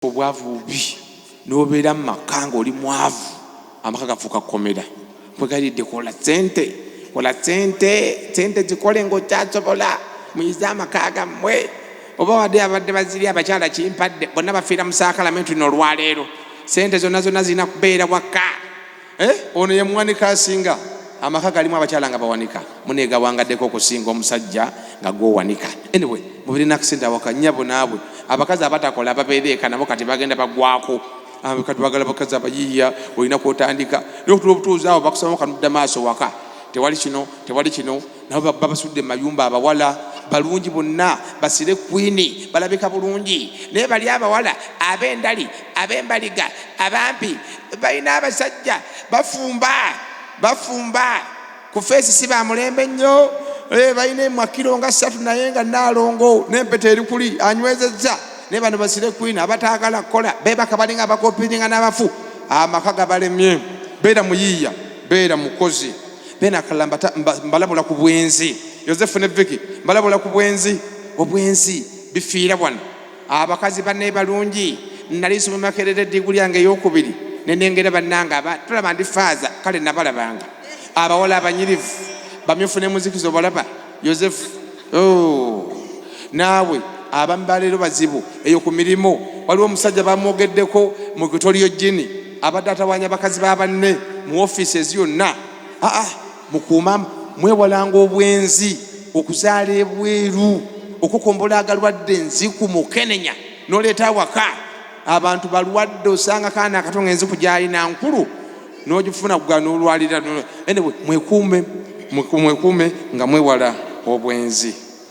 obwavu bubi n'obeera mu maka ng'oli mwavu amaka gafuuka kkomera. Nkwegayiridde kola ssente zikole ng'okyasobola muyize amaka gammwe. Oba wadde abadde baziri abakyala kimpadde bonna bafiira mu saakalamenti no olwaleero ssente zonna zirina kubeera waka. Ono ye muwanika asinga. Amaka galimu abakyala nga bawanika muneegawangaddeko okusinga omusajja nga gwowanika. Anyway mubirina akisente awaka nnyabo naabwe abakazi abatakola ababeera eka nabo kati bagenda bagwako. Kati bagala bakazi abayiiya olina kwotandika n'okutula obutuuzi awo bakusaba kanudda maaso waka tewali kino nabo babasudde mu mayumba. Abawala balungi bonna basire kwini balabika bulungi naye bali abawala ab'endali ab'embaliga abampi balina abasajja bafumba ku feesi si ba mulembe nnyo. Balina emwakiro nga 3 naye nga naalongo n'empeta eri kuli anywezezza. Naye bano basire kwini abataagala kukola beebaka balinga abakopiringa n'abafu. Amaka gabalemye. Beera muyiiya beera mukozi beena kalamba mbalabula ku bwenzi. Yosefu ne Viki mbalabula ku bwenzi. Obwenzi bifiira wano. Abakazi banne balungi nali nsoma Makerere diguli yange ey'okubiri nenengera bannanga tulaba ndi faaza kale nabalabanga. Abawala abanyirivu bamyufu ne muzikizo balaba Yosefu. Naawe abamba leero bazibu eyo ku mirimu. Waliwo omusajja bamwogeddeko mu Kitolio Jini abadde atawanya bakazi ba banne mu ofiisi yonna. Mukuuma mwewalanga obwenzi okuzaala ebweru okukombola agalwadde enziku mu Kenenya n'oleeta awaka abantu balwadde osanga kaana akato ng'enziku gy'alina nkulu n'ogifuna kugana n'olwalira. Anyway mwekuume nga mwewala obwenzi.